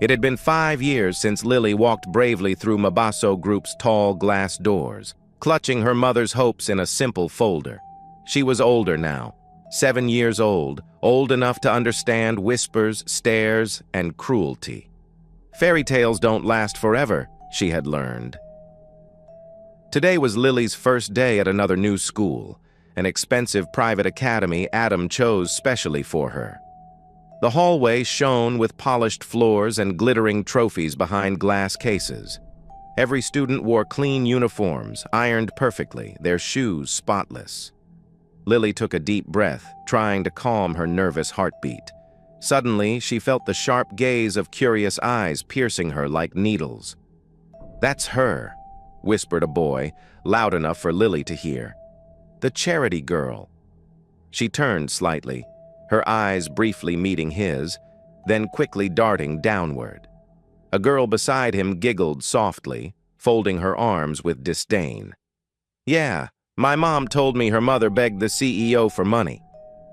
It had been 5 years since Lily walked bravely through Mabasso Group's tall glass doors, clutching her mother's hopes in a simple folder. She was older now, 7 years old, old enough to understand whispers, stares, and cruelty. Fairy tales don't last forever, she had learned. Today was Lily's first day at another new school, an expensive private academy Adam chose specially for her. The hallway shone with polished floors and glittering trophies behind glass cases. Every student wore clean uniforms, ironed perfectly, their shoes spotless. Lily took a deep breath, trying to calm her nervous heartbeat. Suddenly, she felt the sharp gaze of curious eyes piercing her like needles. "That's her," whispered a boy, loud enough for Lily to hear. "The charity girl." She turned slightly, her eyes briefly meeting his, then quickly darting downward. A girl beside him giggled softly, folding her arms with disdain. "Yeah, my mom told me her mother begged the CEO for money.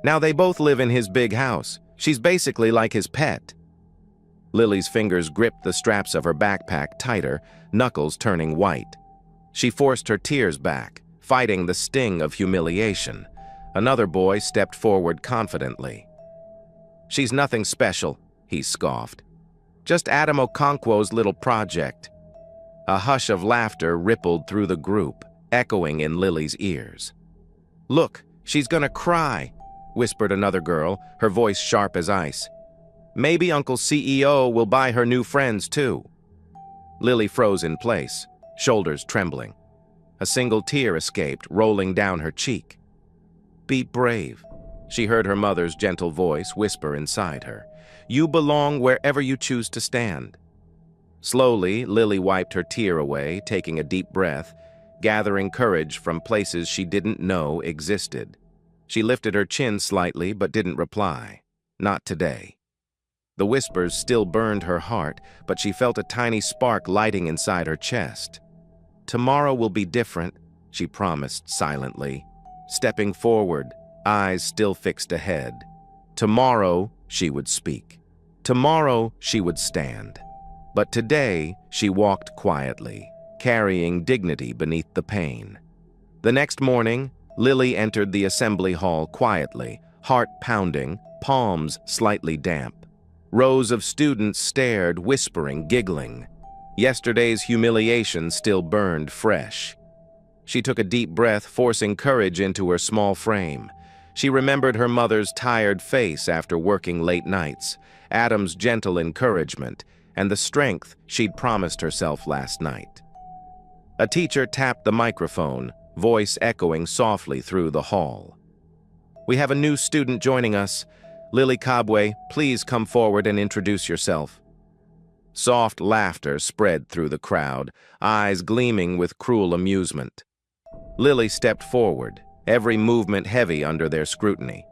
Now they both live in his big house. She's basically like his pet." Lily's fingers gripped the straps of her backpack tighter, knuckles turning white. She forced her tears back, fighting the sting of humiliation. Another boy stepped forward confidently. "She's nothing special," he scoffed. "Just Adam Okonkwo's little project." A hush of laughter rippled through the group, echoing in Lily's ears. "Look, she's gonna cry," whispered another girl, her voice sharp as ice. "Maybe Uncle CEO will buy her new friends too." Lily froze in place, shoulders trembling. A single tear escaped, rolling down her cheek. "Be brave," she heard her mother's gentle voice whisper inside her. "You belong wherever you choose to stand." Slowly, Lily wiped her tear away, taking a deep breath, gathering courage from places she didn't know existed. She lifted her chin slightly but didn't reply. Not today. The whispers still burned her heart, but she felt a tiny spark lighting inside her chest. "Tomorrow will be different," she promised silently, stepping forward, eyes still fixed ahead. Tomorrow, she would speak. Tomorrow, she would stand. But today, she walked quietly, carrying dignity beneath the pain. The next morning, Lily entered the assembly hall quietly, heart pounding, palms slightly damp. Rows of students stared, whispering, giggling. Yesterday's humiliation still burned fresh. She took a deep breath, forcing courage into her small frame. She remembered her mother's tired face after working late nights, Adam's gentle encouragement, and the strength she'd promised herself last night. A teacher tapped the microphone, voice echoing softly through the hall. "We have a new student joining us. Lily Kabwe, please come forward and introduce yourself." Soft laughter spread through the crowd, eyes gleaming with cruel amusement. Lily stepped forward, every movement heavy under their scrutiny.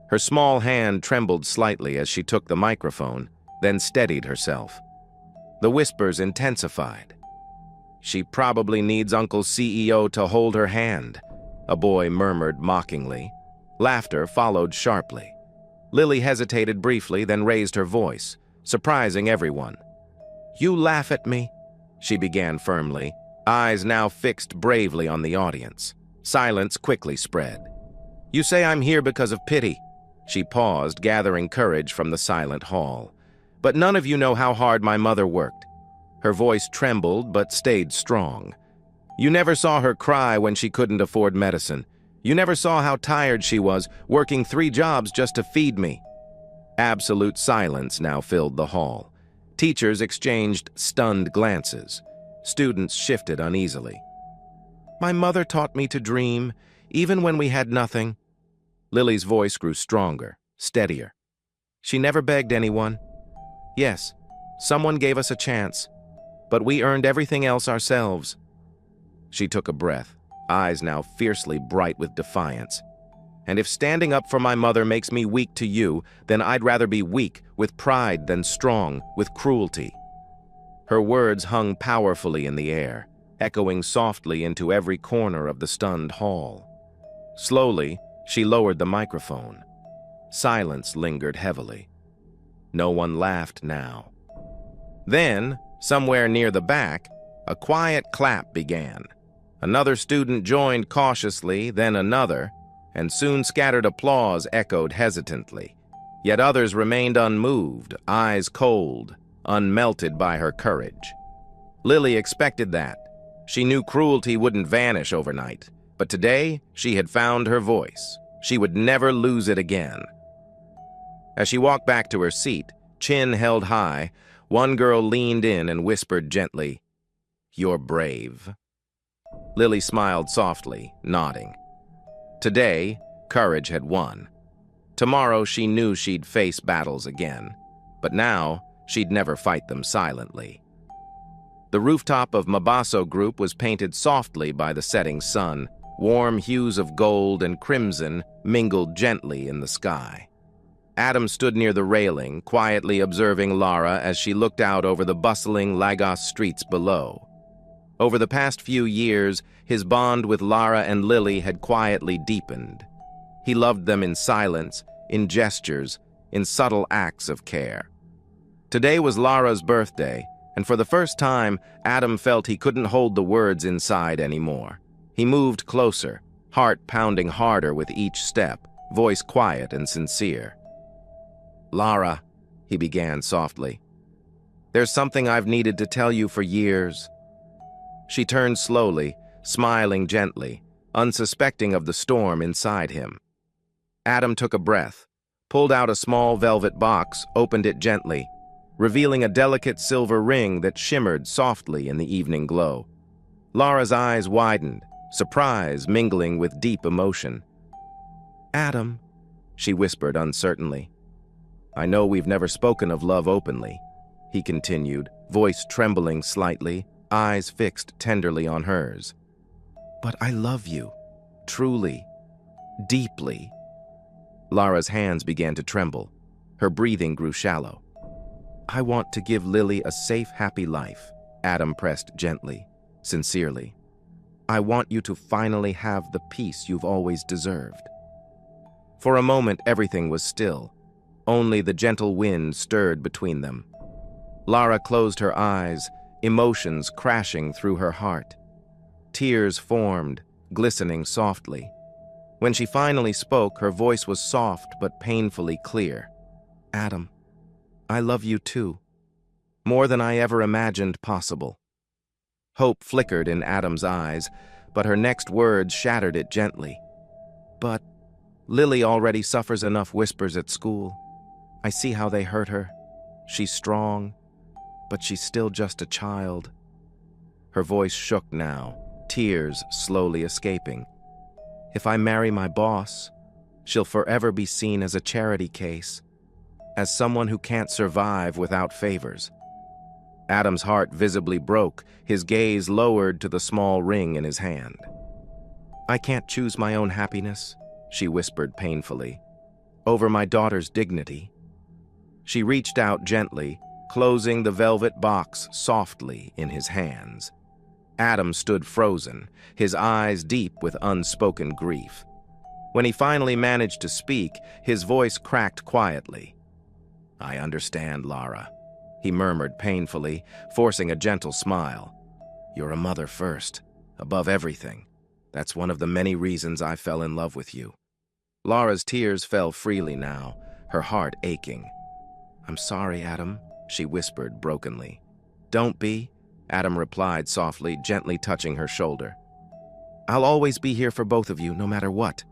Her small hand trembled slightly as she took the microphone, then steadied herself. The whispers intensified. "She probably needs Uncle CEO to hold her hand," a boy murmured mockingly. Laughter followed sharply. Lily hesitated briefly, then raised her voice, surprising everyone. "You laugh at me," she began firmly, eyes now fixed bravely on the audience. Silence quickly spread. "You say I'm here because of pity." She paused, gathering courage from the silent hall. "But none of you know how hard my mother worked." Her voice trembled but stayed strong. "You never saw her cry when she couldn't afford medicine. You never saw how tired she was, working 3 jobs just to feed me." Absolute silence now filled the hall. Teachers exchanged stunned glances. Students shifted uneasily. "My mother taught me to dream, even when we had nothing." Lily's voice grew stronger, steadier. "She never begged anyone. Yes, someone gave us a chance, but we earned everything else ourselves." She took a breath, eyes now fiercely bright with defiance. "And if standing up for my mother makes me weak to you, then I'd rather be weak with pride than strong with cruelty." Her words hung powerfully in the air, echoing softly into every corner of the stunned hall. Slowly, she lowered the microphone. Silence lingered heavily. No one laughed now. Then, somewhere near the back, a quiet clap began. Another student joined cautiously, then another, and soon scattered applause echoed hesitantly. Yet others remained unmoved, eyes cold, unmelted by her courage. Lily expected that. She knew cruelty wouldn't vanish overnight, but today she had found her voice. She would never lose it again. As she walked back to her seat, chin held high, one girl leaned in and whispered gently, "You're brave." Lily smiled softly, nodding. Today, courage had won. Tomorrow she knew she'd face battles again, but now she'd never fight them silently. The rooftop of Mabaso Group was painted softly by the setting sun. Warm hues of gold and crimson mingled gently in the sky. Adam stood near the railing, quietly observing Lara as she looked out over the bustling Lagos streets below. Over the past few years, his bond with Lara and Lily had quietly deepened. He loved them in silence, in gestures, in subtle acts of care. Today was Lara's birthday, and for the first time, Adam felt he couldn't hold the words inside anymore. He moved closer, heart pounding harder with each step, voice quiet and sincere. "Lara," he began softly, "there's something I've needed to tell you for years." She turned slowly, smiling gently, unsuspecting of the storm inside him. Adam took a breath, pulled out a small velvet box, opened it gently, revealing a delicate silver ring that shimmered softly in the evening glow. Lara's eyes widened, surprise mingling with deep emotion. "Adam," she whispered uncertainly. "I know we've never spoken of love openly," he continued, voice trembling slightly, eyes fixed tenderly on hers. "But I love you, truly, deeply." Lara's hands began to tremble. Her breathing grew shallow. "I want to give Lily a safe, happy life," Adam pressed gently, sincerely. "I want you to finally have the peace you've always deserved." For a moment, everything was still. Only the gentle wind stirred between them. Lara closed her eyes, emotions crashing through her heart. Tears formed, glistening softly. When she finally spoke, her voice was soft but painfully clear. "Adam, I love you too, more than I ever imagined possible." Hope flickered in Adam's eyes, but her next words shattered it gently. "But Lily already suffers enough whispers at school. I see how they hurt her. She's strong, but she's still just a child." Her voice shook now, tears slowly escaping. "If I marry my boss, she'll forever be seen as a charity case, as someone who can't survive without favors." Adam's heart visibly broke, his gaze lowered to the small ring in his hand. "I can't choose my own happiness," she whispered painfully, "over my daughter's dignity." She reached out gently, closing the velvet box softly in his hands. Adam stood frozen, his eyes deep with unspoken grief. When he finally managed to speak, his voice cracked quietly. "I understand, Lara," he murmured painfully, forcing a gentle smile. "You're a mother first, above everything. That's one of the many reasons I fell in love with you." Lara's tears fell freely now, her heart aching. "I'm sorry, Adam," she whispered brokenly. "Don't be," Adam replied softly, gently touching her shoulder. "I'll always be here for both of you, no matter what.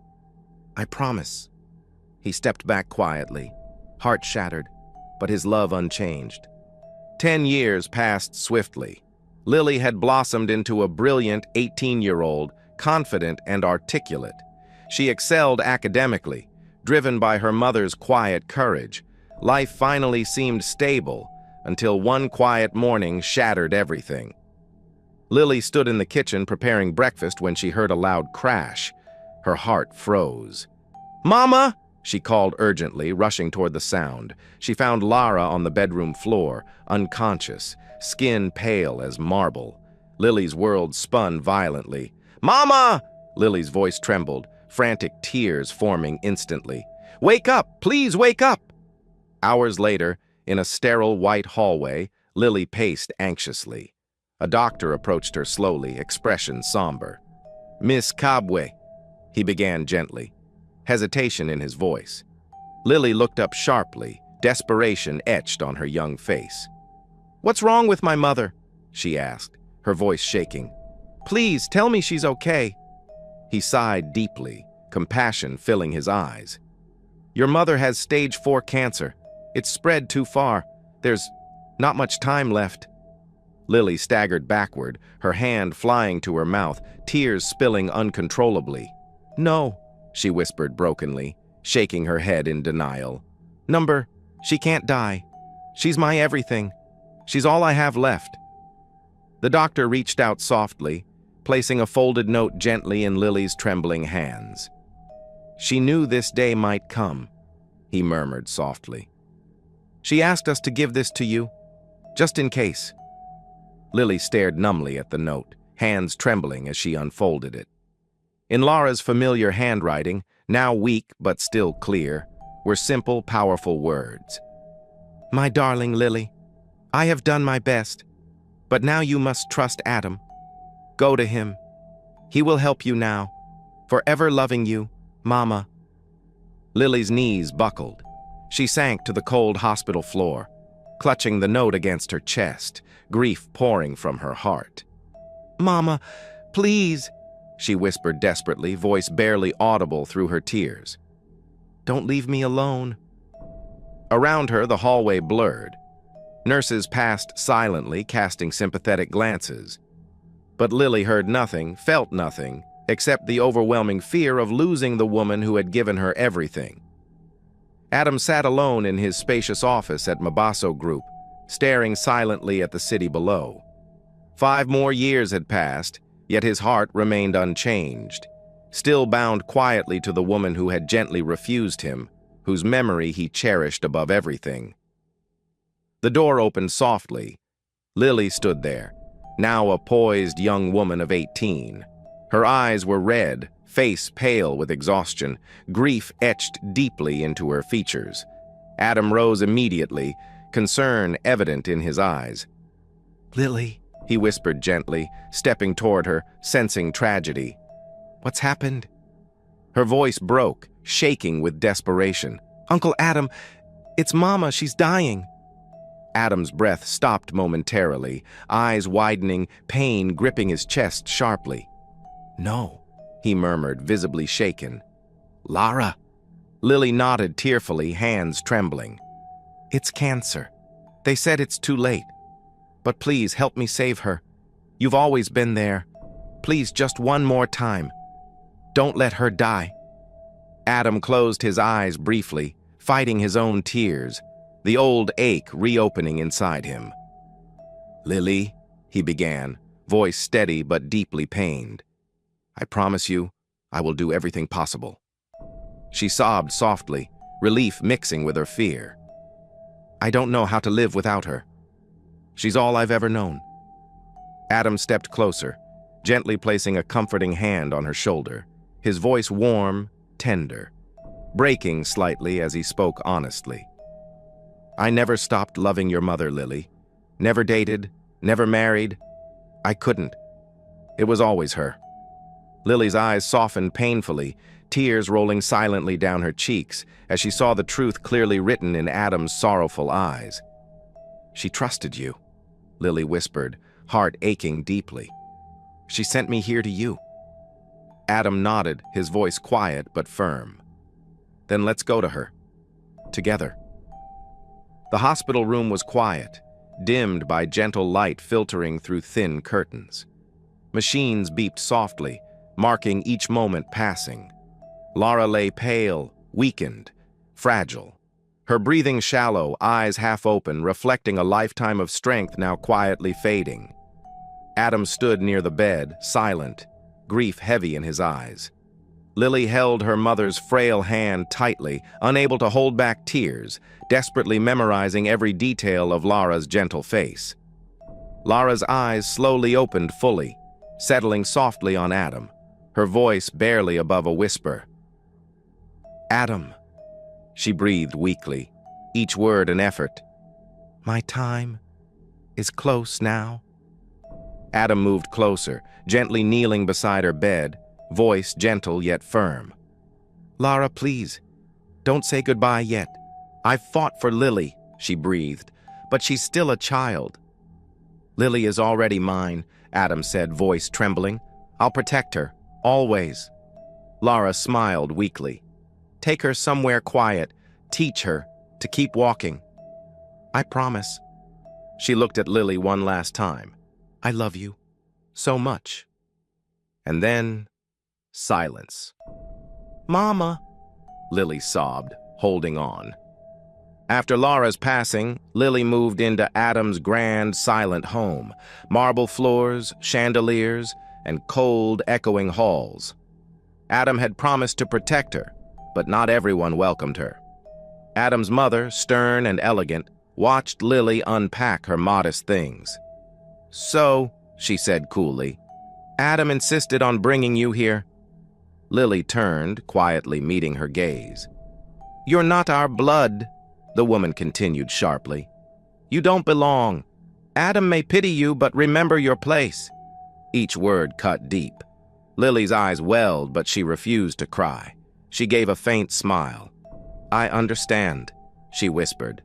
I promise." He stepped back quietly, heart shattered, but his love unchanged. 10 years passed swiftly. Lily had blossomed into a brilliant 18-year-old, confident and articulate. She excelled academically, driven by her mother's quiet courage. Life finally seemed stable, until one quiet morning shattered everything. Lily stood in the kitchen preparing breakfast when she heard a loud crash. Her heart froze. "Mama!" she called urgently, rushing toward the sound. She found Lara on the bedroom floor, unconscious, skin pale as marble. Lily's world spun violently. "Mama!" Lily's voice trembled, frantic tears forming instantly. "Wake up! Please wake up!" Hours later, in a sterile white hallway, Lily paced anxiously. A doctor approached her slowly, expression somber. "Miss Cobway," he began gently, hesitation in his voice. Lily looked up sharply, desperation etched on her young face. "What's wrong with my mother?" she asked, her voice shaking. "Please, tell me she's okay." He sighed deeply, compassion filling his eyes. "Your mother has stage 4 cancer. It's spread too far. There's not much time left." Lily staggered backward, her hand flying to her mouth, tears spilling uncontrollably. "No," she whispered brokenly, shaking her head in denial. She can't die. She's my everything. She's all I have left." The doctor reached out softly, placing a folded note gently in Lily's trembling hands. "She knew this day might come," he murmured softly. "She asked us to give this to you, just in case." Lily stared numbly at the note, hands trembling as she unfolded it. In Laura's familiar handwriting, now weak but still clear, were simple, powerful words. "My darling Lily, I have done my best, but now you must trust Adam. Go to him. He will help you now. Forever loving you, Mama." Lily's knees buckled. She sank to the cold hospital floor, clutching the note against her chest, grief pouring from her heart. "Mama, please," she whispered desperately, voice barely audible through her tears. "Don't leave me alone." Around her, the hallway blurred. Nurses passed silently, casting sympathetic glances. But Lily heard nothing, felt nothing, except the overwhelming fear of losing the woman who had given her everything. Adam sat alone in his spacious office at Mabasso Group, staring silently at the city below. 5 more years had passed, yet his heart remained unchanged, still bound quietly to the woman who had gently refused him, whose memory he cherished above everything. The door opened softly. Lily stood there, now a poised young woman of 18. Her eyes were red, face pale with exhaustion, grief etched deeply into her features. Adam rose immediately, concern evident in his eyes. "Lily," he whispered gently, stepping toward her, sensing tragedy. "What's happened?" Her voice broke, shaking with desperation. "Uncle Adam, it's Mama, she's dying." Adam's breath stopped momentarily, eyes widening, pain gripping his chest sharply. "No," he murmured, visibly shaken. "Lara." Lily nodded tearfully, hands trembling. "It's cancer. They said it's too late. But please help me save her. You've always been there. Please, just one more time. Don't let her die." Adam closed his eyes briefly, fighting his own tears, the old ache reopening inside him. "Lily," he began, voice steady but deeply pained. "I promise you, I will do everything possible." She sobbed softly, relief mixing with her fear. "I don't know how to live without her. She's all I've ever known." Adam stepped closer, gently placing a comforting hand on her shoulder, his voice warm, tender, breaking slightly as he spoke honestly. "I never stopped loving your mother, Lily. Never dated, never married. I couldn't. It was always her." Lily's eyes softened painfully, tears rolling silently down her cheeks as she saw the truth clearly written in Adam's sorrowful eyes. "She trusted you," Lily whispered, heart aching deeply. "She sent me here to you." Adam nodded, his voice quiet but firm. "Then let's go to her. Together." The hospital room was quiet, dimmed by gentle light filtering through thin curtains. Machines beeped softly, marking each moment passing. Lara lay pale, weakened, fragile. Her breathing shallow, eyes half open, reflecting a lifetime of strength now quietly fading. Adam stood near the bed, silent, grief heavy in his eyes. Lily held her mother's frail hand tightly, unable to hold back tears, desperately memorizing every detail of Lara's gentle face. Lara's eyes slowly opened fully, settling softly on Adam, her voice barely above a whisper. "Adam," she breathed weakly, each word an effort. "My time, is close now." Adam moved closer, gently kneeling beside her bed, voice gentle yet firm. "Lara, please, don't say goodbye yet. I've fought for Lily," she breathed, "but she's still a child." "Lily is already mine," Adam said, voice trembling. "I'll protect her, always." Lara smiled weakly. "Take her somewhere quiet, teach her to keep walking." "I promise." She looked at Lily one last time. "I love you so much." And then, silence. "Mama," Lily sobbed, holding on. After Lara's passing, Lily moved into Adam's grand, silent home. Marble floors, chandeliers, and cold, echoing halls. Adam had promised to protect her, but not everyone welcomed her. Adam's mother, stern and elegant, watched Lily unpack her modest things. "So," she said coolly, "Adam insisted on bringing you here." Lily turned, quietly meeting her gaze. "You're not our blood," the woman continued sharply. "You don't belong. Adam may pity you, but remember your place." Each word cut deep. Lily's eyes welled, but she refused to cry. She gave a faint smile. "I understand," she whispered.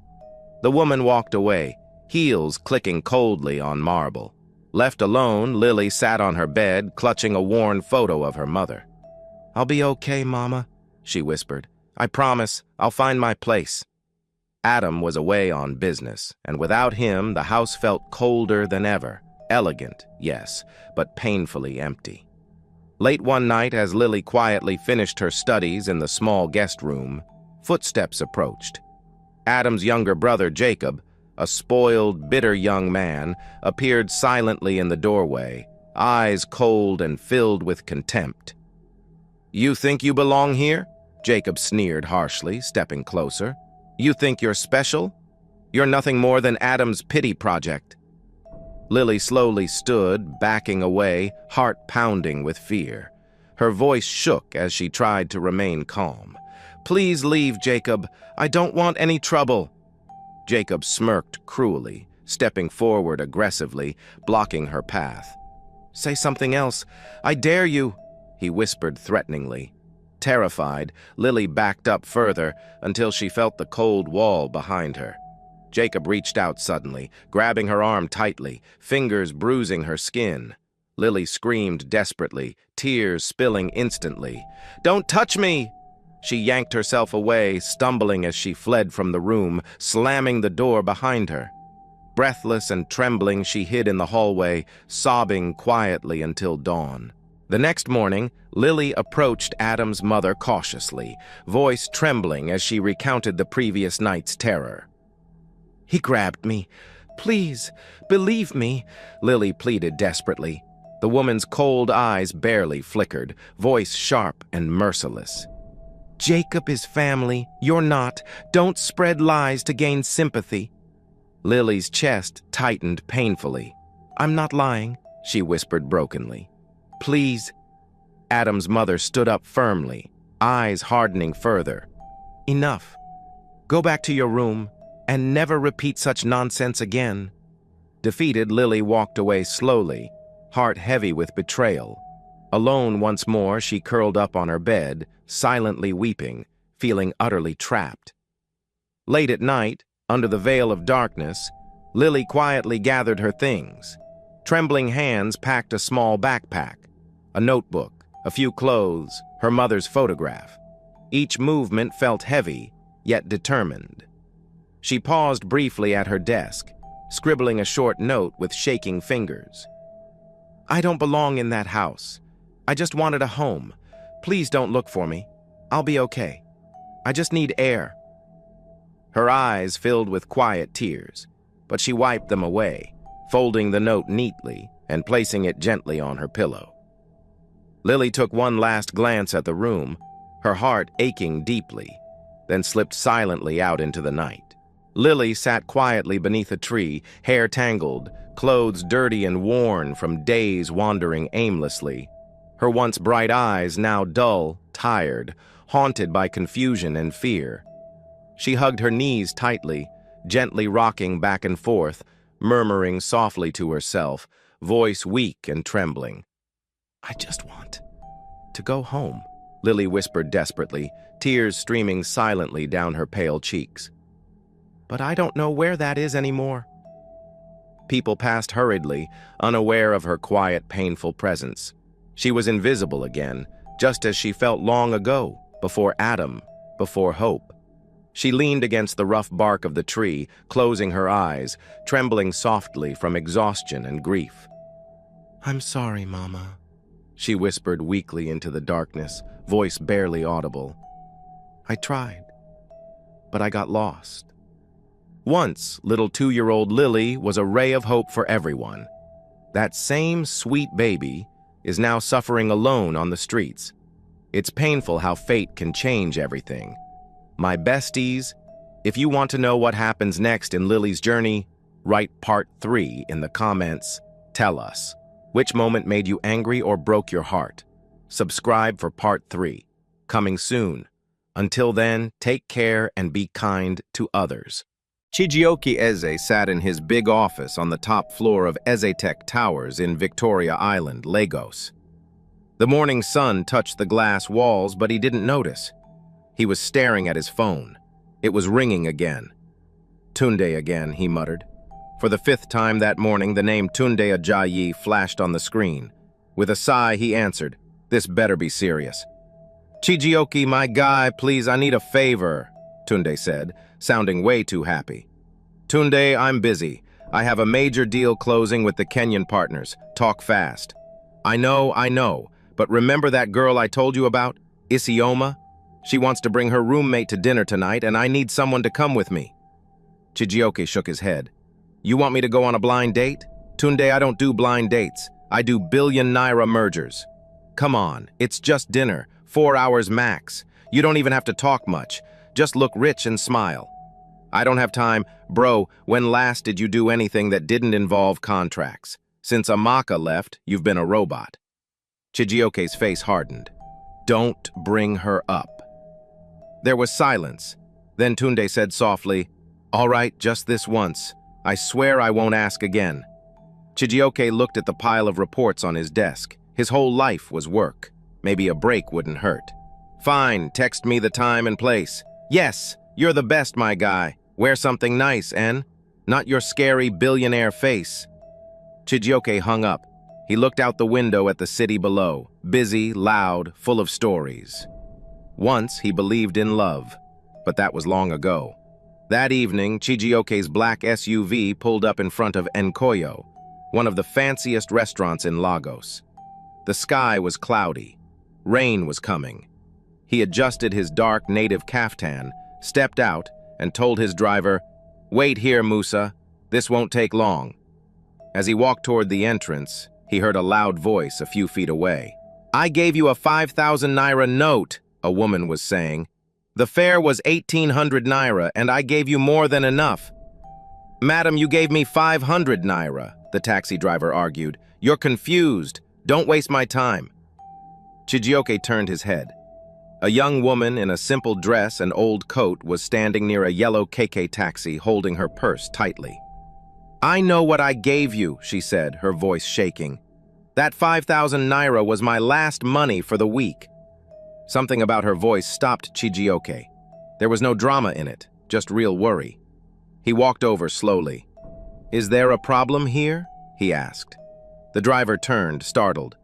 The woman walked away, heels clicking coldly on marble. Left alone, Lily sat on her bed, clutching a worn photo of her mother. "I'll be okay, Mama," she whispered. "I promise I'll find my place." Adam was away on business, and without him, the house felt colder than ever. Elegant, yes, but painfully empty. Late one night, as Lily quietly finished her studies in the small guest room, footsteps approached. Adam's younger brother, Jacob, a spoiled, bitter young man, appeared silently in the doorway, eyes cold and filled with contempt. "You think you belong here?" Jacob sneered harshly, stepping closer. "You think you're special? You're nothing more than Adam's pity project." Lily slowly stood, backing away, heart pounding with fear. Her voice shook as she tried to remain calm. "Please leave, Jacob. I don't want any trouble." Jacob smirked cruelly, stepping forward aggressively, blocking her path. "Say something else. I dare you," he whispered threateningly. Terrified, Lily backed up further until she felt the cold wall behind her. Jacob reached out suddenly, grabbing her arm tightly, fingers bruising her skin. Lily screamed desperately, tears spilling instantly. "Don't touch me!" She yanked herself away, stumbling as she fled from the room, slamming the door behind her. Breathless and trembling, she hid in the hallway, sobbing quietly until dawn. The next morning, Lily approached Adam's mother cautiously, voice trembling as she recounted the previous night's terror. "He grabbed me. Please, believe me," Lily pleaded desperately. The woman's cold eyes barely flickered, voice sharp and merciless. "Jacob is family. You're not. Don't spread lies to gain sympathy." Lily's chest tightened painfully. "I'm not lying," she whispered brokenly. "Please." Adam's mother stood up firmly, eyes hardening further. "Enough. Go back to your room and never repeat such nonsense again." Defeated, Lily walked away slowly, heart heavy with betrayal. Alone once more, she curled up on her bed, silently weeping, feeling utterly trapped. Late at night, under the veil of darkness, Lily quietly gathered her things. Trembling hands packed a small backpack, a notebook, a few clothes, her mother's photograph. Each movement felt heavy, yet determined. She paused briefly at her desk, scribbling a short note with shaking fingers. "I don't belong in that house. I just wanted a home. Please don't look for me. I'll be okay. I just need air." Her eyes filled with quiet tears, but she wiped them away, folding the note neatly and placing it gently on her pillow. Lily took one last glance at the room, her heart aching deeply, then slipped silently out into the night. Lily sat quietly beneath a tree, hair tangled, clothes dirty and worn from days wandering aimlessly. Her once bright eyes now dull, tired, haunted by confusion and fear. She hugged her knees tightly, gently rocking back and forth, murmuring softly to herself, voice weak and trembling. "I just want to go home," Lily whispered desperately, tears streaming silently down her pale cheeks. "But I don't know where that is anymore." People passed hurriedly, unaware of her quiet, painful presence. She was invisible again, just as she felt long ago, before Adam, before hope. She leaned against the rough bark of the tree, closing her eyes, trembling softly from exhaustion and grief. "I'm sorry, Mama," she whispered weakly into the darkness, voice barely audible. "I tried, but I got lost." Once, little 2-year-old Lily was a ray of hope for everyone. That same sweet baby is now suffering alone on the streets. It's painful how fate can change everything. My besties, if you want to know what happens next in Lily's journey, write part 3 in the comments. Tell us, which moment made you angry or broke your heart? Subscribe for part 3, coming soon. Until then, take care and be kind to others. Chijioke Eze sat in his big office on the top floor of Ezetech Towers in Victoria Island, Lagos. The morning sun touched the glass walls, but he didn't notice. He was staring at his phone. It was ringing again. "Tunde again," he muttered. For the 5th time that morning, the name Tunde Ajayi flashed on the screen. With a sigh, he answered, "This better be serious." "Chijioke, my guy, please, I need a favor," Tunde said, sounding way too happy. "Tunde, I'm busy. I have a major deal closing with the Kenyan partners. Talk fast." I know, but remember that girl I told you about, Isioma? She wants to bring her roommate to dinner tonight, and I need someone to come with me." Chijioke shook his head. "You want me to go on a blind date? Tunde, I don't do blind dates. I do billion naira mergers. Come on, it's just dinner, 4 hours max. You don't even have to talk much. Just look rich and smile." "I don't have time. Bro, when last did you do anything that didn't involve contracts? Since Amaka left, you've been a robot." Chijioke's face hardened. "Don't bring her up." There was silence. Then Tunde said softly, "All right, just this once. I swear I won't ask again." Chijioke looked at the pile of reports on his desk. His whole life was work. Maybe a break wouldn't hurt. "Fine, text me the time and place." "Yes, you're the best, my guy. Wear something nice, and not your scary billionaire face." Chijioke hung up. He looked out the window at the city below, busy, loud, full of stories. Once he believed in love, but that was long ago. That evening, Chijioke's black SUV pulled up in front of Nkoyo, one of the fanciest restaurants in Lagos. The sky was cloudy. Rain was coming. He adjusted his dark native kaftan, stepped out, and told his driver, "Wait here, Musa. This won't take long." As he walked toward the entrance, he heard a loud voice a few feet away. "I gave you a 5,000 naira note," a woman was saying. "The fare was 1,800 naira, and I gave you more than enough." "Madam, you gave me 500 naira, the taxi driver argued. "You're confused. Don't waste my time." Chijioke turned his head. A young woman in a simple dress and old coat was standing near a yellow KK taxi, holding her purse tightly. "I know what I gave you," she said, her voice shaking. "That 5,000 naira was my last money for the week." Something about her voice stopped Chijioke. There was no drama in it, just real worry. He walked over slowly. "Is there a problem here?" he asked. The driver turned, startled.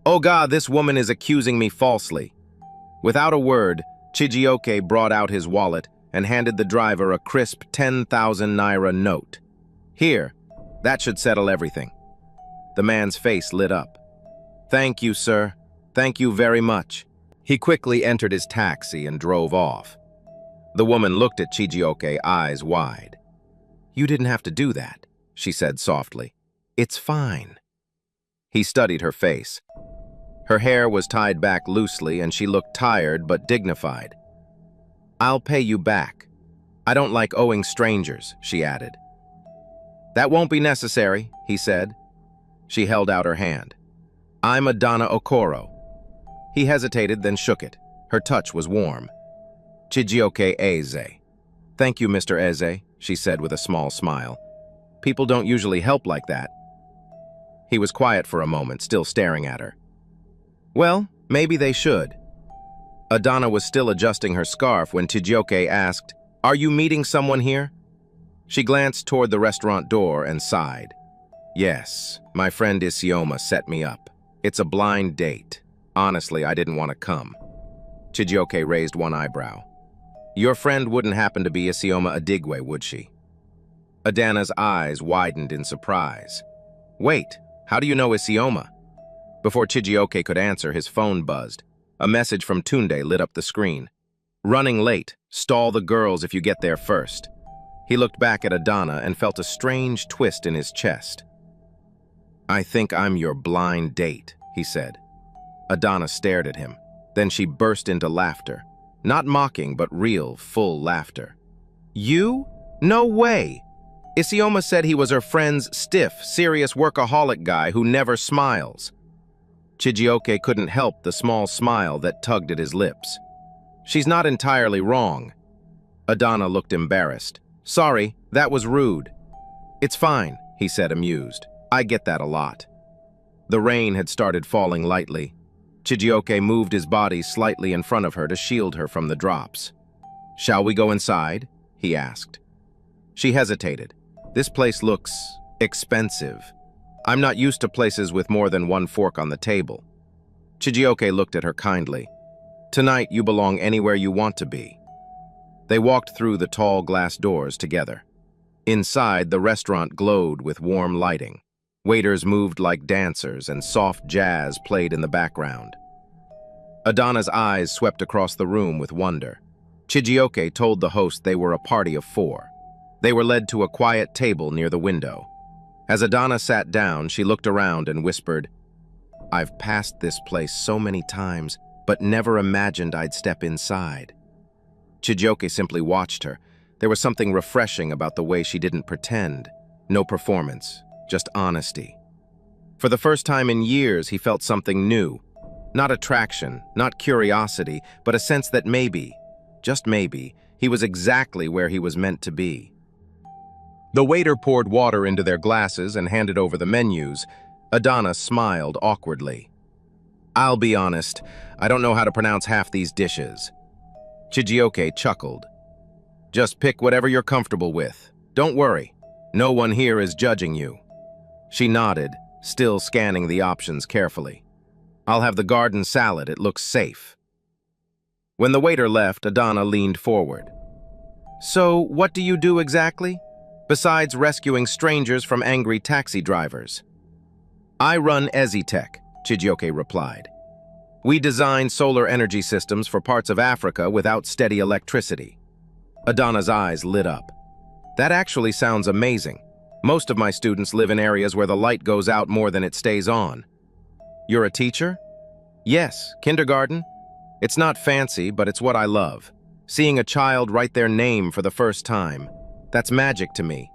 "Oh God, this woman is accusing me falsely." Without a word, Chijioke brought out his wallet and handed the driver a crisp 10,000 naira note. "Here, that should settle everything." The man's face lit up. "Thank you, sir. Thank you very much." He quickly entered his taxi and drove off. The woman looked at Chijioke, eyes wide. "You didn't have to do that," she said softly. "It's fine." He studied her face. Her hair was tied back loosely and she looked tired but dignified. "I'll pay you back. I don't like owing strangers," she added. "That won't be necessary," he said. She held out her hand. "I'm Adana Okoro." He hesitated, then shook it. Her touch was warm. "Chijioke Eze." "Thank you, Mr. Eze," she said with a small smile. People don't usually help like that." He was quiet for a moment, still staring at her. "Well, maybe they should." Adana was still adjusting her scarf when Chijioke asked, "Are you meeting someone here?" She glanced toward the restaurant door and sighed. "Yes, my friend Isioma set me up. It's a blind date. Honestly, I didn't want to come." Chijioke raised one eyebrow. "Your friend wouldn't happen to be Isioma Adigwe, would she?" Adana's eyes widened in surprise. "Wait, how do you know Isioma?" Before Chijioke could answer, his phone buzzed. A message from Tunde lit up the screen. "Running late. Stall the girls if you get there first." He looked back at Adana and felt a strange twist in his chest. "I think I'm your blind date," he said. Adana stared at him. Then she burst into laughter. Not mocking, but real, full laughter. "You? No way!" Isioma said he was her friend's stiff, serious workaholic guy who never smiles. Chijioke couldn't help the small smile that tugged at his lips. "She's not entirely wrong." Adana looked embarrassed. "Sorry, that was rude." "It's fine," he said, amused. "I get that a lot." The rain had started falling lightly. Chijioke moved his body slightly in front of her to shield her from the drops. "Shall we go inside?" he asked. She hesitated. "This place looks expensive. I'm not used to places with more than one fork on the table." Chijioke looked at her kindly. "Tonight you belong anywhere you want to be." They walked through the tall glass doors together. Inside, the restaurant glowed with warm lighting. Waiters moved like dancers, and soft jazz played in the background. Adana's eyes swept across the room with wonder. Chijioke told the host they were a party of 4. They were led to a quiet table near the window. As Adana sat down, she looked around and whispered, "I've passed this place so many times, but never imagined I'd step inside." Chijioke simply watched her. There was something refreshing about the way she didn't pretend. No performance, just honesty. For the first time in years, he felt something new. Not attraction, not curiosity, but a sense that maybe, just maybe, he was exactly where he was meant to be. The waiter poured water into their glasses and handed over the menus. Adana smiled awkwardly. "I'll be honest, I don't know how to pronounce half these dishes." Chijioke chuckled. "Just pick whatever you're comfortable with. Don't worry, no one here is judging you." She nodded, still scanning the options carefully. "I'll have the garden salad, it looks safe." When the waiter left, Adana leaned forward. "So, what do you do exactly? Besides rescuing strangers from angry taxi drivers?" "I run Ezitech," Chijioke replied. "We design solar energy systems for parts of Africa without steady electricity." Adana's eyes lit up. "That actually sounds amazing. Most of my students live in areas where the light goes out more than it stays on." "You're a teacher?" "Yes, kindergarten. It's not fancy, but it's what I love. Seeing a child write their name for the first time, that's magic to me."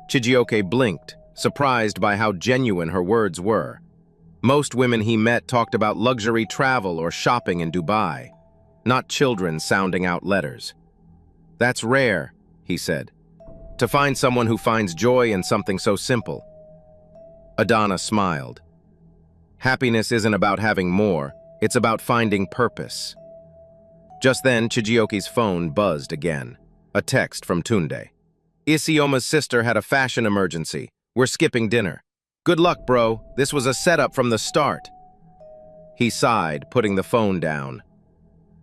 Chijioke blinked, surprised by how genuine her words were. Most women he met talked about luxury travel or shopping in Dubai, not children sounding out letters. "That's rare," he said, "to find someone who finds joy in something so simple." Adana smiled. "Happiness isn't about having more, it's about finding purpose." Just then, Chijioke's phone buzzed again. A text from Tunde. "Isioma's sister had a fashion emergency. We're skipping dinner. Good luck, bro. This was a setup from the start." He sighed, putting the phone down.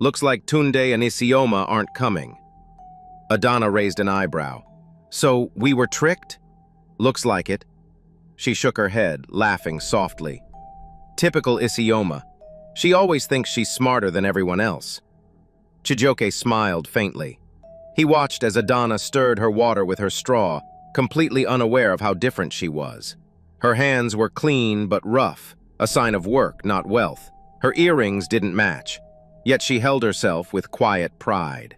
"Looks like Tunde and Isioma aren't coming." Adana raised an eyebrow. "So, we were tricked?" "Looks like it." She shook her head, laughing softly. Typical Isioma. She always thinks she's smarter than everyone else. Chijioke smiled faintly. He watched as Adana stirred her water with her straw, completely unaware of how different she was. Her hands were clean but rough, a sign of work, not wealth. Her earrings didn't match, yet she held herself with quiet pride.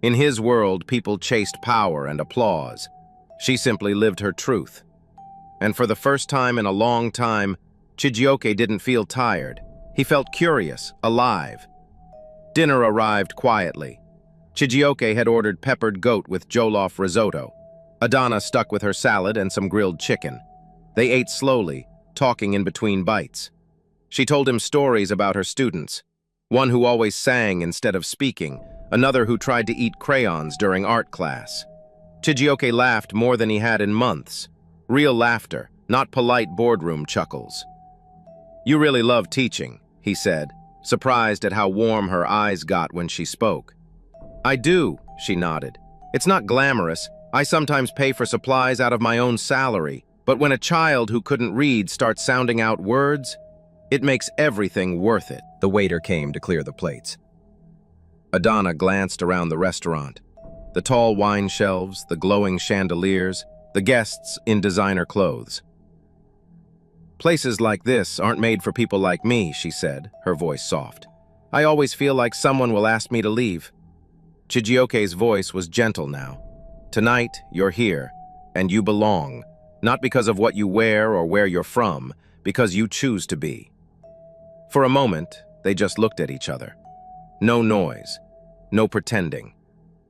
In his world, people chased power and applause. She simply lived her truth. And for the first time in a long time, Chijioke didn't feel tired. He felt curious, alive. Dinner arrived quietly. Chijioke had ordered peppered goat with jollof risotto. Adana stuck with her salad and some grilled chicken. They ate slowly, talking in between bites. She told him stories about her students, one who always sang instead of speaking, another who tried to eat crayons during art class. Chijioke laughed more than he had in months. Real laughter, not polite boardroom chuckles. "You really love teaching," he said, surprised at how warm her eyes got when she spoke. "I do," she nodded. "It's not glamorous. I sometimes pay for supplies out of my own salary, but when a child who couldn't read starts sounding out words, it makes everything worth it." The waiter came to clear the plates. Adana glanced around the restaurant. The tall wine shelves, the glowing chandeliers, the guests in designer clothes. "Places like this aren't made for people like me," she said, her voice soft. "I always feel like someone will ask me to leave." Chijioke's voice was gentle now. "Tonight, you're here, and you belong, not because of what you wear or where you're from, because you choose to be." For a moment, they just looked at each other. No noise, no pretending.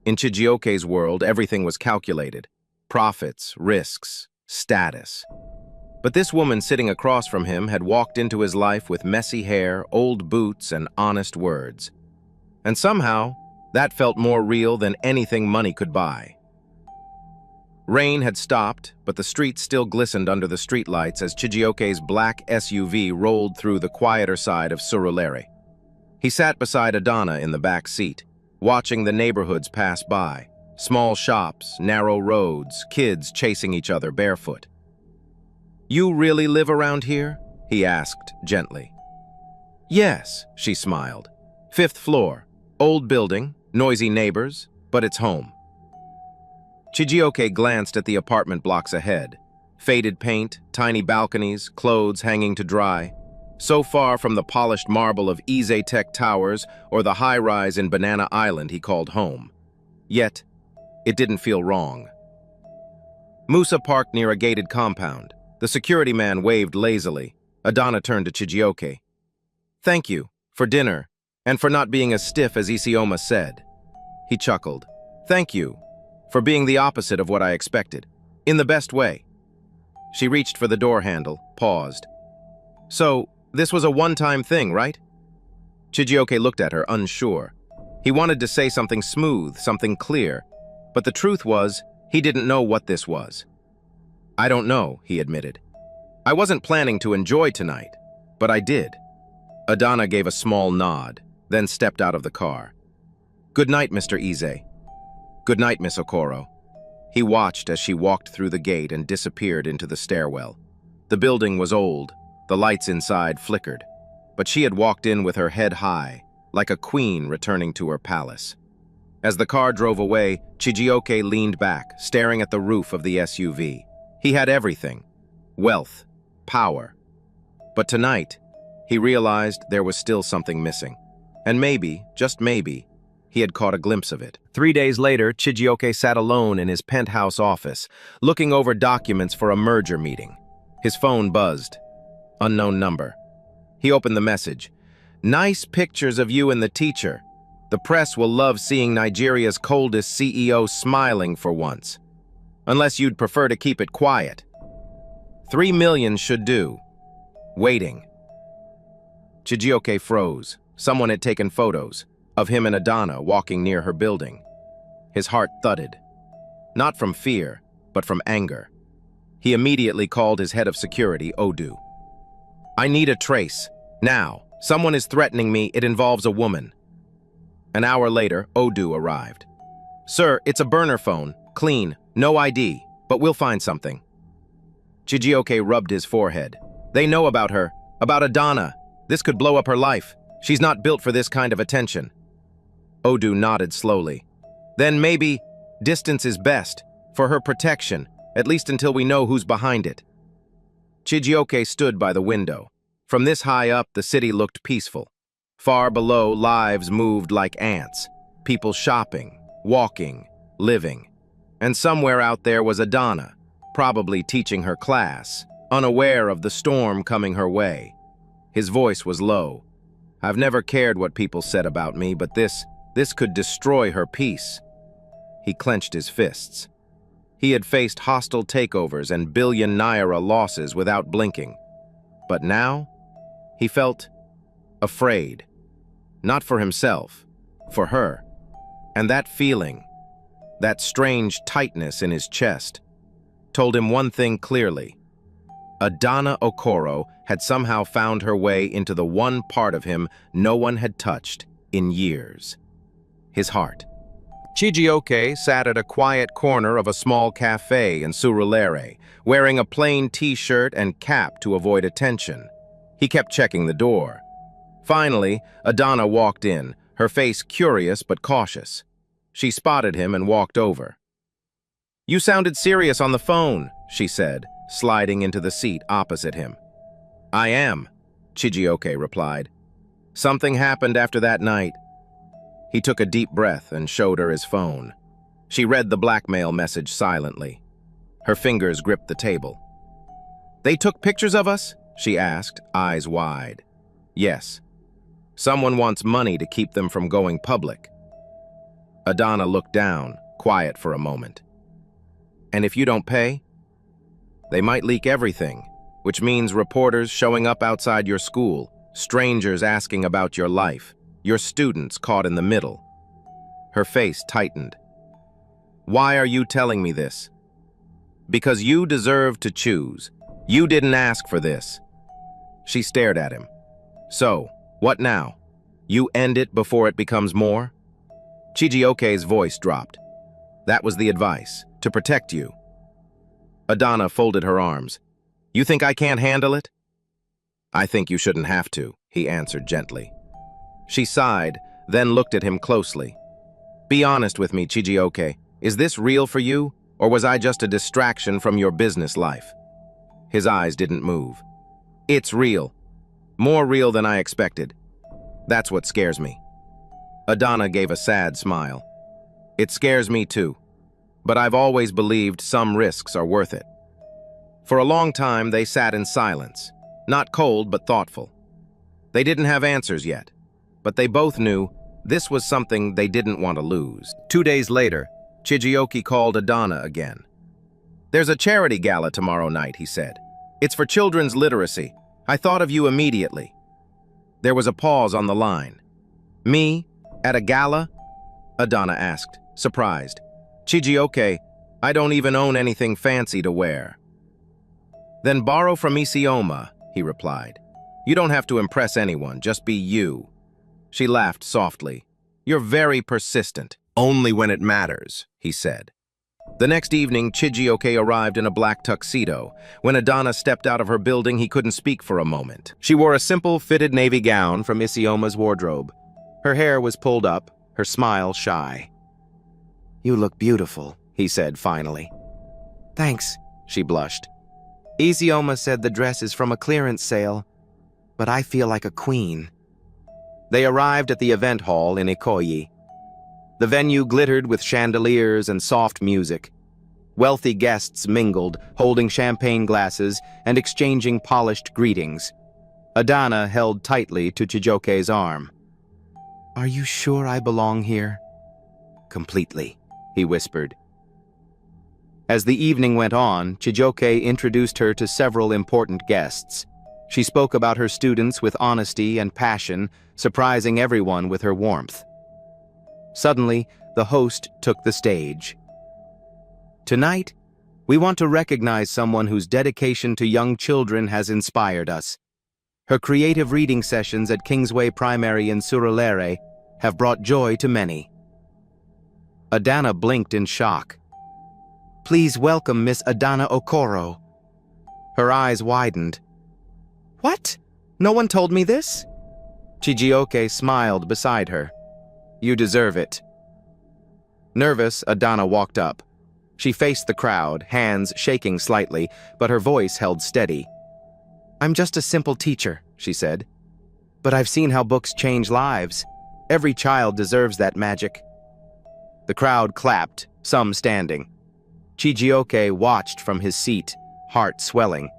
In Chijioke's world, everything was calculated. Profits, risks, status. But this woman sitting across from him had walked into his life with messy hair, old boots, and honest words. And somehow, that felt more real than anything money could buy. Rain had stopped, but the streets still glistened under the streetlights as Chijioke's black SUV rolled through the quieter side of Surulere. He sat beside Adana in the back seat, watching the neighborhoods pass by. Small shops, narrow roads, kids chasing each other barefoot. "You really live around here?" he asked gently. "Yes," she smiled. "5th floor, old building, noisy neighbors, but it's home." Chijioke glanced at the apartment blocks ahead. Faded paint, tiny balconies, clothes hanging to dry. So far from the polished marble of Ize Tech Towers or the high-rise in Banana Island he called home. Yet, it didn't feel wrong. Musa parked near a gated compound. The security man waved lazily. Adana turned to Chijioke. "Thank you, for dinner, and for not being as stiff as Isioma said." He chuckled. "Thank you, for being the opposite of what I expected, in the best way." She reached for the door handle, paused. "So, this was a one-time thing, right?" Chijioke looked at her, unsure. He wanted to say something smooth, something clear, but the truth was, he didn't know what this was. "I don't know," he admitted. "I wasn't planning to enjoy tonight, but I did." Adana gave a small nod, then stepped out of the car. "Good night, Mr. Ize." "Good night, Miss Okoro." He watched as she walked through the gate and disappeared into the stairwell. The building was old, the lights inside flickered, but she had walked in with her head high, like a queen returning to her palace. As the car drove away, Chijioke leaned back, staring at the roof of the SUV. He had everything: wealth, power. But tonight, he realized there was still something missing. And maybe, just maybe, he had caught a glimpse of it. 3 days later, Chijioke sat alone in his penthouse office, looking over documents for a merger meeting. His phone buzzed. Unknown number. He opened the message. "Nice pictures of you and the teacher. The press will love seeing Nigeria's coldest CEO smiling for once. Unless you'd prefer to keep it quiet. 3 million should do. Waiting." Chijioke froze. Someone had taken photos of him and Adana walking near her building. His heart thudded. Not from fear, but from anger. He immediately called his head of security, Odu. "I need a trace. Now. Someone is threatening me. It involves a woman." An hour later, Odu arrived. "Sir, it's a burner phone. Clean. No ID. But we'll find something." Chijioke rubbed his forehead. "They know about her. About Adana. This could blow up her life. She's not built for this kind of attention." Odu nodded slowly. "Then maybe distance is best, for her protection, at least until we know who's behind it." Chijioke stood by the window. From this high up, the city looked peaceful. Far below, lives moved like ants. People shopping, walking, living. And somewhere out there was Adana, probably teaching her class, unaware of the storm coming her way. His voice was low. "I've never cared what people said about me, but this could destroy her peace." He clenched his fists. He had faced hostile takeovers and billion naira losses without blinking. But now, he felt afraid. Not for himself, for her. And that feeling, that strange tightness in his chest, told him one thing clearly. Adana Okoro had somehow found her way into the one part of him no one had touched in years. His heart. Chijioke sat at a quiet corner of a small cafe in Surulere, wearing a plain t-shirt and cap to avoid attention. He kept checking the door. Finally, Adana walked in, her face curious but cautious. She spotted him and walked over. "You sounded serious on the phone," she said, sliding into the seat opposite him. "I am," Chijioke replied. "Something happened after that night." He took a deep breath and showed her his phone. She read the blackmail message silently. Her fingers gripped the table. "They took pictures of us?" she asked, eyes wide. "Yes. Someone wants money to keep them from going public." Adana looked down, quiet for a moment. "And if you don't pay? They might leak everything, which means reporters showing up outside your school, strangers asking about your life, your students caught in the middle." Her face tightened. "Why are you telling me this?" "Because you deserve to choose. You didn't ask for this." She stared at him. "So, what now? You end it before it becomes more?" Chijioke's voice dropped. "That was the advice, to protect you." Adana folded her arms. "You think I can't handle it?" "I think you shouldn't have to," he answered gently. She sighed, then looked at him closely. "Be honest with me, Chijioke. Is this real for you, or was I just a distraction from your business life?" His eyes didn't move. "It's real. More real than I expected. That's what scares me." Adana gave a sad smile. "It scares me too. But I've always believed some risks are worth it." For a long time, they sat in silence, not cold but thoughtful. They didn't have answers yet, but they both knew this was something they didn't want to lose. 2 days later, Chijioke called Adana again. "There's a charity gala tomorrow night," he said. "It's for children's literacy. I thought of you immediately." There was a pause on the line. "Me? At a gala?" Adana asked, surprised. "Chijioke, I don't even own anything fancy to wear." "Then borrow from Isioma," he replied. "You don't have to impress anyone, just be you." She laughed softly. "You're very persistent." "Only when it matters," he said. The next evening, Chijioke arrived in a black tuxedo. When Adana stepped out of her building, he couldn't speak for a moment. She wore a simple, fitted navy gown from Isioma's wardrobe. Her hair was pulled up, her smile shy. "You look beautiful," he said finally. "Thanks," she blushed. "Isioma said the dress is from a clearance sale, but I feel like a queen." They arrived at the event hall in Ikoyi. The venue glittered with chandeliers and soft music. Wealthy guests mingled, holding champagne glasses and exchanging polished greetings. Adana held tightly to Chijioke's arm. "Are you sure I belong here?" "Completely," he whispered. As the evening went on, Chijioke introduced her to several important guests. She spoke about her students with honesty and passion, surprising everyone with her warmth. Suddenly, the host took the stage. "Tonight, we want to recognize someone whose dedication to young children has inspired us. Her creative reading sessions at Kingsway Primary in Surulere have brought joy to many." Adana blinked in shock. "Please welcome Miss Adana Okoro." Her eyes widened. "What? No one told me this?" Chijioke smiled beside her. "You deserve it." Nervous, Adana walked up. She faced the crowd, hands shaking slightly, but her voice held steady. "I'm just a simple teacher," she said. "But I've seen how books change lives. Every child deserves that magic." The crowd clapped, some standing. Chijioke watched from his seat, heart swelling.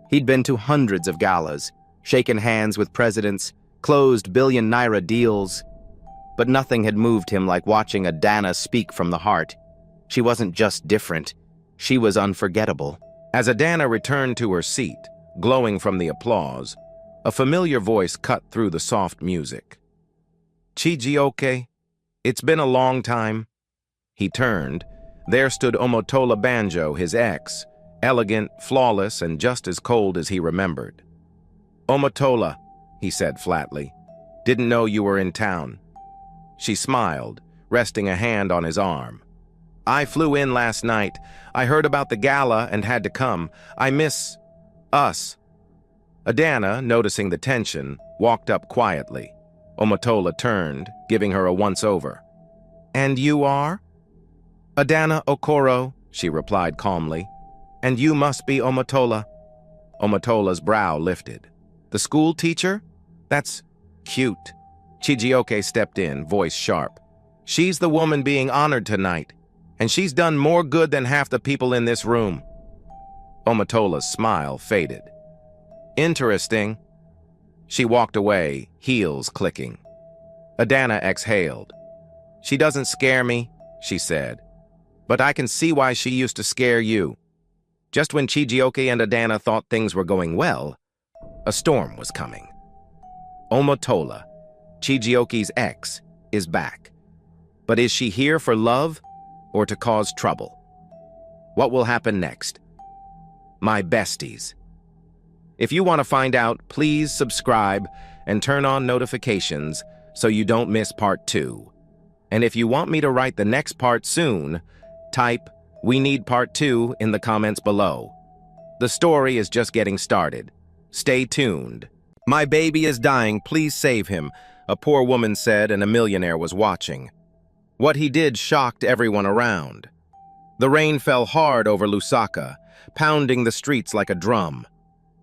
He'd been to hundreds of galas, shaken hands with presidents, closed billion naira deals, but nothing had moved him like watching Adana speak from the heart. She wasn't just different. She was unforgettable. As Adana returned to her seat, glowing from the applause, a familiar voice cut through the soft music. Chijioke, it's been a long time. He turned. There stood Omotola Banjo, his ex, elegant, flawless, and just as cold as he remembered. Omotola, he said flatly, didn't know you were in town. She smiled, resting a hand on his arm. I flew in last night. I heard about the gala and had to come. I miss us. Adana, noticing the tension, walked up quietly. Omotola turned, giving her a once-over. And you are? Adana Okoro, she replied calmly. And you must be Omotola. Omotola's brow lifted. The school teacher? That's cute. Chijioke stepped in, voice sharp. She's the woman being honored tonight, and she's done more good than half the people in this room. Omotola's smile faded. Interesting. She walked away, heels clicking. Adana exhaled. She doesn't scare me, she said, but I can see why she used to scare you. Just when Chijioke and Adana thought things were going well, a storm was coming. Omotola, Chijioke's ex, is back. But is she here for love or to cause trouble? What will happen next? My besties. If you want to find out, please subscribe and turn on notifications so you don't miss part 2. And if you want me to write the next part soon, type "We need part 2" in the comments below. The story is just getting started. Stay tuned. My baby is dying, please save him, a poor woman said, and a millionaire was watching. What he did shocked everyone around. The rain fell hard over Lusaka, pounding the streets like a drum.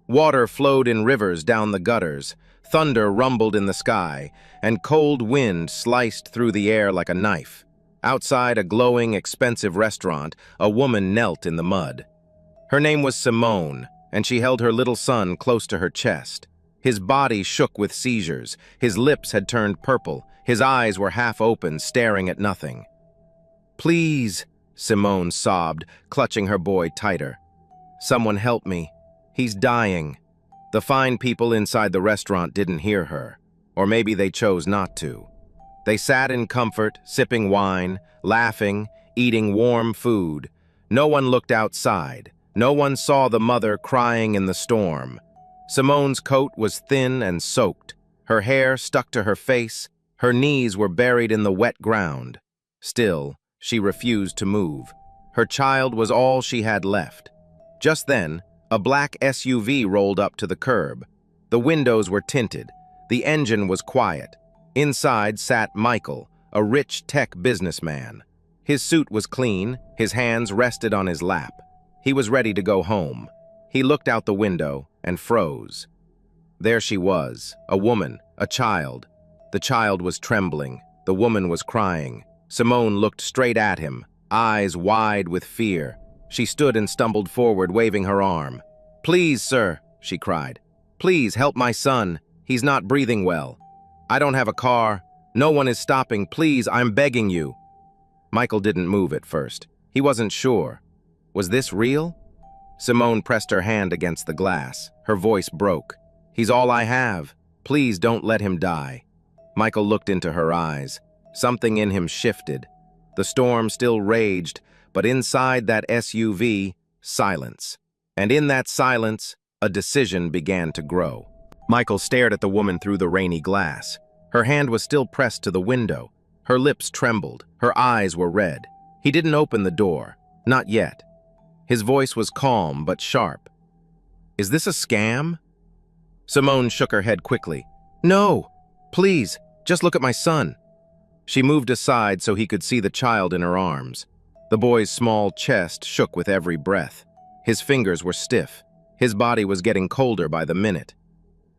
Water flowed in rivers down the gutters, thunder rumbled in the sky, and cold wind sliced through the air like a knife. Outside a glowing, expensive restaurant, a woman knelt in the mud. Her name was Simone, and she held her little son close to her chest. His body shook with seizures, his lips had turned purple, his eyes were half open, staring at nothing. Please, Simone sobbed, clutching her boy tighter. Someone help me. He's dying. The fine people inside the restaurant didn't hear her, or maybe they chose not to. They sat in comfort, sipping wine, laughing, eating warm food. No one looked outside. No one saw the mother crying in the storm. Simone's coat was thin and soaked. Her hair stuck to her face. Her knees were buried in the wet ground. Still, she refused to move. Her child was all she had left. Just then, a black SUV rolled up to the curb. The windows were tinted. The engine was quiet. Inside sat Michael, a rich tech businessman. His suit was clean, his hands rested on his lap. He was ready to go home. He looked out the window and froze. There she was, a woman, a child. The child was trembling. The woman was crying. Simone looked straight at him, eyes wide with fear. She stood and stumbled forward, waving her arm. Please, sir, she cried. Please help my son. He's not breathing well. I don't have a car. No one is stopping. Please, I'm begging you. Michael didn't move at first. He wasn't sure. Was this real? Simone pressed her hand against the glass. Her voice broke. He's all I have. Please don't let him die. Michael looked into her eyes. Something in him shifted. The storm still raged, but inside that SUV, silence. And in that silence, a decision began to grow. Michael stared at the woman through the rainy glass. Her hand was still pressed to the window. Her lips trembled. Her eyes were red. He didn't open the door. Not yet. His voice was calm but sharp. Is this a scam? Simone shook her head quickly. No, please, just look at my son. She moved aside so he could see the child in her arms. The boy's small chest shook with every breath. His fingers were stiff. His body was getting colder by the minute.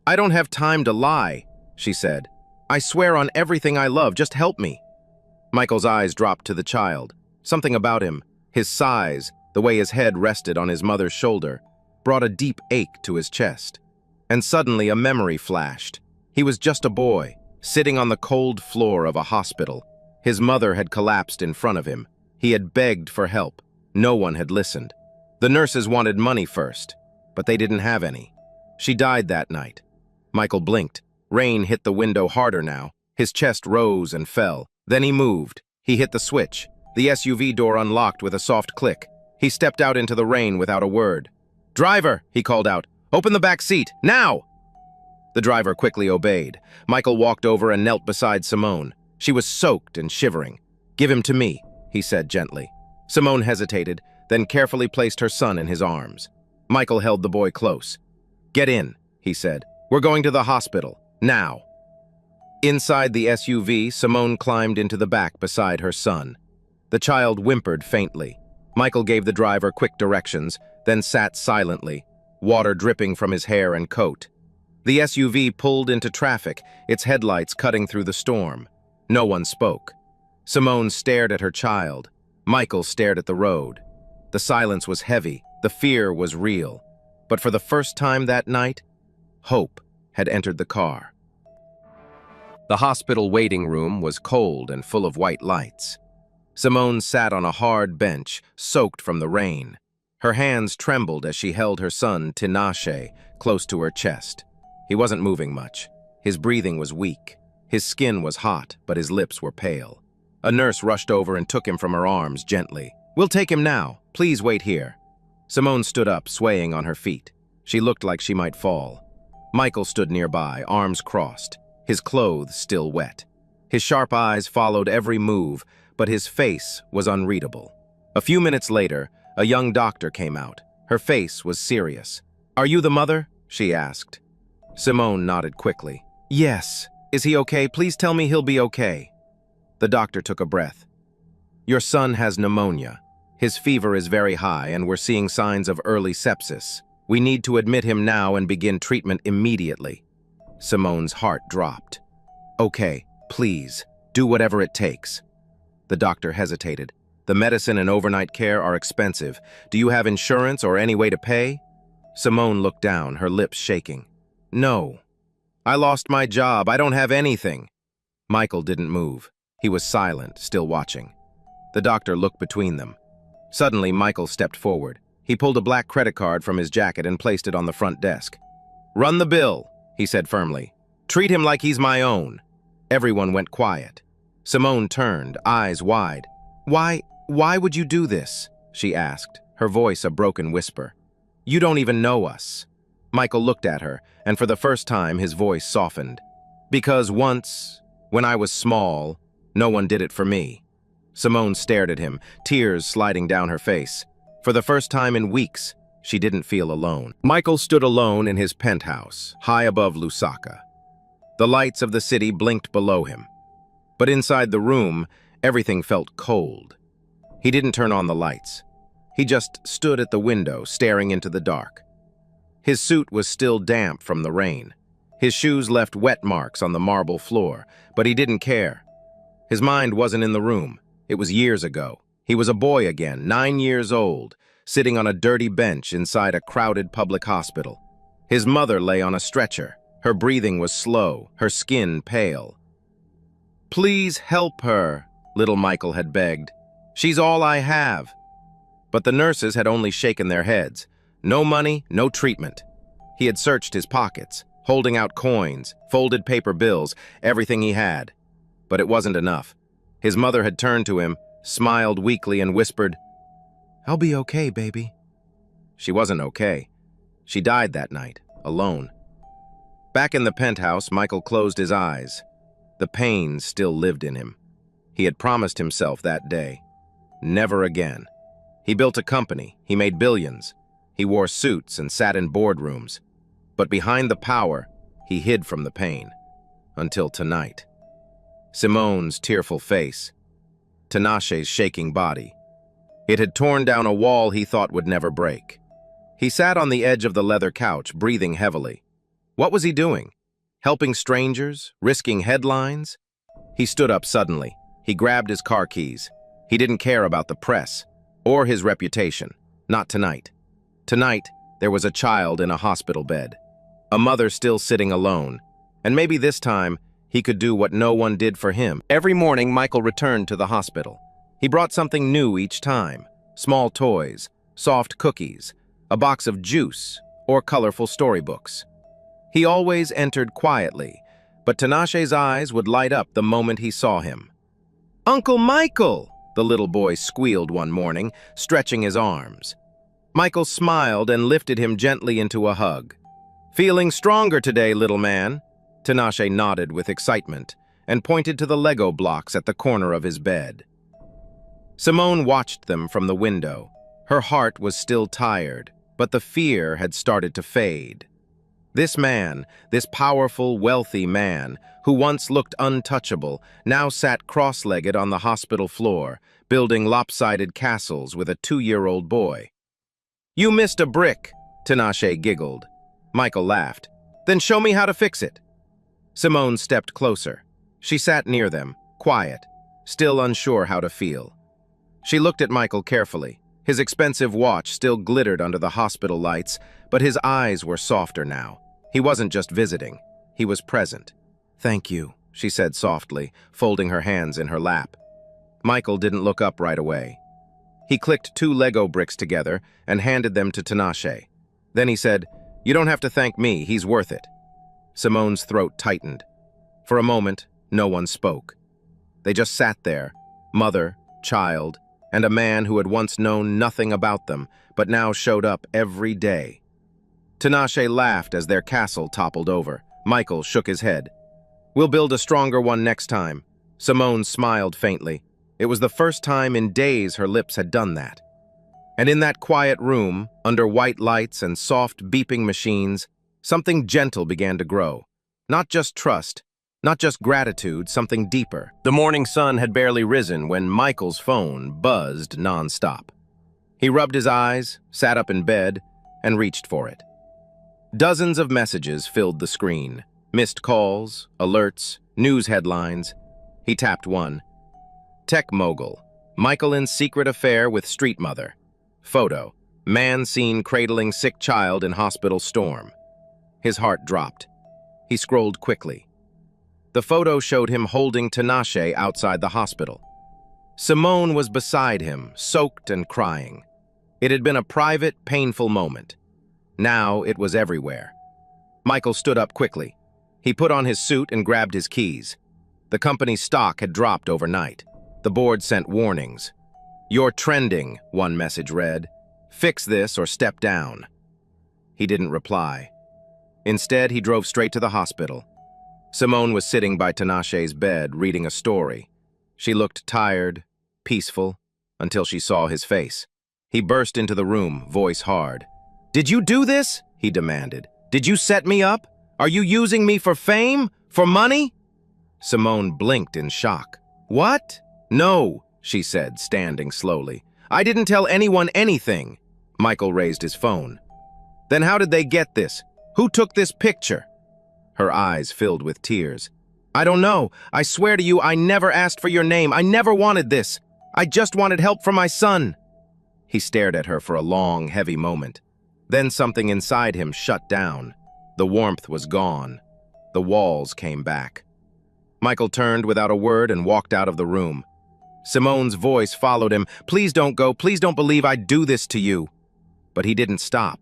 I don't have time to lie, she said. I swear on everything I love, just help me. Michael's eyes dropped to the child. Something about him, his size, the way his head rested on his mother's shoulder, brought a deep ache to his chest. And suddenly a memory flashed. He was just a boy, sitting on the cold floor of a hospital. His mother had collapsed in front of him. He had begged for help. No one had listened. The nurses wanted money first, but they didn't have any. She died that night. Michael blinked. Rain hit the window harder now. His chest rose and fell. Then he moved. He hit the switch. The SUV door unlocked with a soft click. He stepped out into the rain without a word. "Driver," he called out, "open the back seat, now!" The driver quickly obeyed. Michael walked over and knelt beside Simone. She was soaked and shivering. "Give him to me," he said gently. Simone hesitated, then carefully placed her son in his arms. Michael held the boy close. "Get in," he said. "We're going to the hospital, now." Inside the SUV, Simone climbed into the back beside her son. The child whimpered faintly. Michael gave the driver quick directions, then sat silently, water dripping from his hair and coat. The SUV pulled into traffic, its headlights cutting through the storm. No one spoke. Simone stared at her child. Michael stared at the road. The silence was heavy, the fear was real. But for the first time that night, hope had entered the car. The hospital waiting room was cold and full of white lights. Simone sat on a hard bench, soaked from the rain. Her hands trembled as she held her son, Tinashe, close to her chest. He wasn't moving much. His breathing was weak. His skin was hot, but his lips were pale. A nurse rushed over and took him from her arms gently. "We'll take him now. Please wait here." Simone stood up, swaying on her feet. She looked like she might fall. Michael stood nearby, arms crossed, his clothes still wet. His sharp eyes followed every move, but his face was unreadable. A few minutes later, a young doctor came out. Her face was serious. "Are you the mother?" she asked. Simone nodded quickly. "Yes. Is he okay? Please tell me he'll be okay." The doctor took a breath. "Your son has pneumonia. His fever is very high, and we're seeing signs of early sepsis. We need to admit him now and begin treatment immediately." Simone's heart dropped. "Okay, please, do whatever it takes." The doctor hesitated. "The medicine and overnight care are expensive. Do you have insurance or any way to pay?" Simone looked down, her lips shaking. "No. I lost my job. I don't have anything." Michael didn't move. He was silent, still watching. The doctor looked between them. Suddenly, Michael stepped forward. He pulled a black credit card from his jacket and placed it on the front desk. "Run the bill," he said firmly. "Treat him like he's my own." Everyone went quiet. Simone turned, eyes wide. Why would you do this?" she asked, her voice a broken whisper. "You don't even know us." Michael looked at her, and for the first time his voice softened. "Because once, when I was small, no one did it for me." Simone stared at him, tears sliding down her face. For the first time in weeks, she didn't feel alone. Michael stood alone in his penthouse, high above Lusaka. The lights of the city blinked below him. But inside the room, everything felt cold. He didn't turn on the lights. He just stood at the window, staring into the dark. His suit was still damp from the rain. His shoes left wet marks on the marble floor, but he didn't care. His mind wasn't in the room. It was years ago. He was a boy again, 9 years old, sitting on a dirty bench inside a crowded public hospital. His mother lay on a stretcher. Her breathing was slow, her skin pale. "Please help her," little Michael had begged. "She's all I have." But the nurses had only shaken their heads. No money, no treatment. He had searched his pockets, holding out coins, folded paper bills, everything he had. But it wasn't enough. His mother had turned to him, smiled weakly, and whispered, "I'll be okay, baby." She wasn't okay. She died that night, alone. Back in the penthouse, Michael closed his eyes. The pain still lived in him. He had promised himself that day. Never again. He built a company. He made billions. He wore suits and sat in boardrooms. But behind the power, he hid from the pain. Until tonight. Simone's tearful face. Tinashe's shaking body. It had torn down a wall he thought would never break. He sat on the edge of the leather couch, breathing heavily. What was he doing? Helping strangers? Risking headlines? He stood up suddenly. He grabbed his car keys. He didn't care about the press or his reputation. Not tonight. Tonight, there was a child in a hospital bed. A mother still sitting alone. And maybe this time, he could do what no one did for him. Every morning, Michael returned to the hospital. He brought something new each time. small toys, soft cookies, a box of juice, or colorful storybooks. He always entered quietly, but Tinashe's eyes would light up the moment he saw him. "Uncle Michael!" the little boy squealed one morning, stretching his arms. Michael smiled and lifted him gently into a hug. "Feeling stronger today, little man?" Tinashe nodded with excitement and pointed to the Lego blocks at the corner of his bed. Simone watched them from the window. Her heart was still tired, but the fear had started to fade. This man, this powerful, wealthy man, who once looked untouchable, now sat cross-legged on the hospital floor, building lopsided castles with a 2-year-old boy. "You missed a brick," Tinashe giggled. Michael laughed. "Then show me how to fix it." Simone stepped closer. She sat near them, quiet, still unsure how to feel. She looked at Michael carefully. His expensive watch still glittered under the hospital lights, but his eyes were softer now. He wasn't just visiting. He was present. "Thank you," she said softly, folding her hands in her lap. Michael didn't look up right away. He clicked 2 Lego bricks together and handed them to Tinashe. Then he said, "You don't have to thank me, he's worth it." Simone's throat tightened. For a moment, no one spoke. They just sat there, mother, child, and a man who had once known nothing about them, but now showed up every day. Tinashe laughed as their castle toppled over. Michael shook his head. "We'll build a stronger one next time." Simone smiled faintly. It was the first time in days her lips had done that. And in that quiet room, under white lights and soft beeping machines, something gentle began to grow. Not just trust, not just gratitude, something deeper. The morning sun had barely risen when Michael's phone buzzed nonstop. He rubbed his eyes, sat up in bed, and reached for it. Dozens of messages filled the screen. Missed calls, alerts, news headlines. He tapped one. Tech mogul. Michael in secret affair with street mother. Photo. Man seen cradling sick child in hospital storm. His heart dropped. He scrolled quickly. The photo showed him holding Tinashe outside the hospital. Simone was beside him, soaked and crying. It had been a private, painful moment. Now it was everywhere. Michael stood up quickly. He put on his suit and grabbed his keys. The company's stock had dropped overnight. The board sent warnings. "You're trending," one message read. "Fix this or step down." He didn't reply. Instead, he drove straight to the hospital. Simone was sitting by Tinashe's bed, reading a story. She looked tired, peaceful, until she saw his face. He burst into the room, voice hard. "Did you do this?" he demanded. "Did you set me up? Are you using me for fame? For money?" Simone blinked in shock. "What?" "No," she said, standing slowly. "I didn't tell anyone anything." Michael raised his phone. "Then how did they get this? Who took this picture?" Her eyes filled with tears. "I don't know. I swear to you, I never asked for your name. I never wanted this. I just wanted help for my son." He stared at her for a long, heavy moment. Then something inside him shut down. The warmth was gone. The walls came back. Michael turned without a word and walked out of the room. Simone's voice followed him. "Please don't go. Please don't believe I'd do this to you." But he didn't stop.